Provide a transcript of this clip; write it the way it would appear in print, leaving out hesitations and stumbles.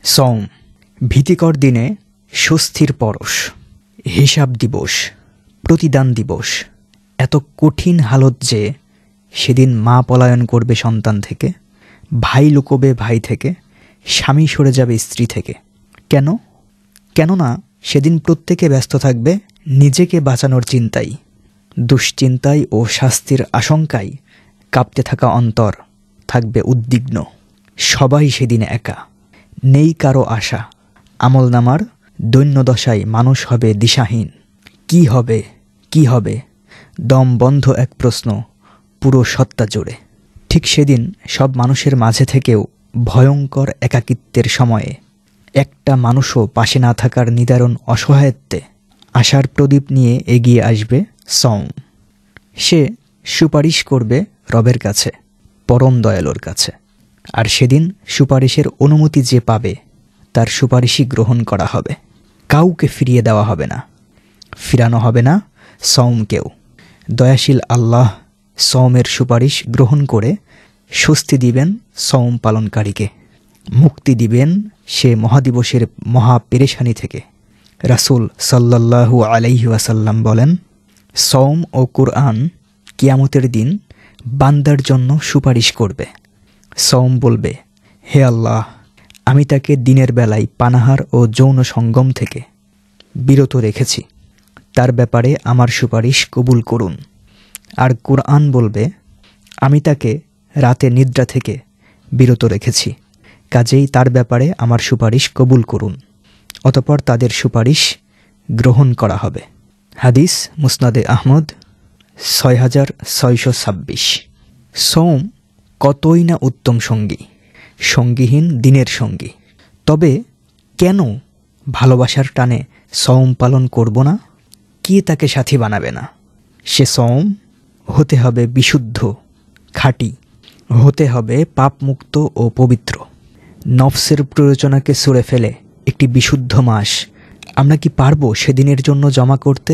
সওম ভীতিকর দিনে স্বস্তির পরশ, হিসাব দিবস, প্রতিদান দিবস। এত কঠিন হালত যে সেদিন মা পলায়ন করবে সন্তান থেকে, ভাই লুকোবে ভাই থেকে, স্বামী সরে যাবে স্ত্রী থেকে। কেন? কেননা সেদিন প্রত্যেকে ব্যস্ত থাকবে নিজেকে বাঁচানোর চিন্তায়, দুশ্চিন্তায় ও শাস্তির আশঙ্কায় কাঁপতে থাকা অন্তর থাকবে উদ্বিগ্ন। সবাই সেদিন একা, নেই কারো আশা। আমলনামার দৈন্যদশায় মানুষ হবে দিশাহীন। কি হবে, কি হবে, দম বন্ধ এক প্রশ্ন পুরো সত্তা জুড়ে। ঠিক সেদিন সব মানুষের মাঝে থেকেও ভয়ঙ্কর একাকিত্বের সময়ে একটা মানুষও পাশে না থাকার নিদারুণ অসহায়ত্বে আশার প্রদীপ নিয়ে এগিয়ে আসবে সওম। সে সুপারিশ করবে রবের কাছে, পরম দয়ালুর কাছে। আর সেদিন সুপারিশের অনুমতি যে পাবে তার সুপারিশই গ্রহণ করা হবে। কাউকে ফিরিয়ে দেওয়া হবে না, ফিরানো হবে না সওমকেও। দয়াশীল আল্লাহ সওমের সুপারিশ গ্রহণ করে স্বস্তি দিবেন সওম পালনকারীকে, মুক্তি দিবেন সে মহাদিবসের মহা পেরেশানি থেকে। রাসূল সাল্লাল্লাহু আলাইহি ওয়াসাল্লাম বলেন, সওম ও কুরআন কিয়ামতের দিন বান্দার জন্য সুপারিশ করবে। সওম বলবে, হে আল্লাহ, আমি তাকে দিনের বেলায় পানাহার ও যৌন সঙ্গম থেকে বিরত রেখেছি, তার ব্যাপারে আমার সুপারিশ কবুল করুন। আর কুরআন বলবে, আমি তাকে রাতে নিদ্রা থেকে বিরত রেখেছি, কাজেই তার ব্যাপারে আমার সুপারিশ কবুল করুন। অতঃপর তাদের সুপারিশ গ্রহণ করা হবে। হাদিস মুসনাদে আহমদ 6626। সওম কতই না উত্তম সঙ্গী, সঙ্গীহীন দিনের সঙ্গী। তবে কেন ভালোবাসার টানে সওম পালন করব না? কে তাকে সাথী বানাবে না? সে সওম হতে হবে বিশুদ্ধ, খাঁটি, হতে হবে পাপমুক্ত ও পবিত্র। নফসের প্ররোচনাকে ছুঁড়ে ফেলে একটি বিশুদ্ধ মাস আমরা কি পারবো সেদিনের জন্য জমা করতে?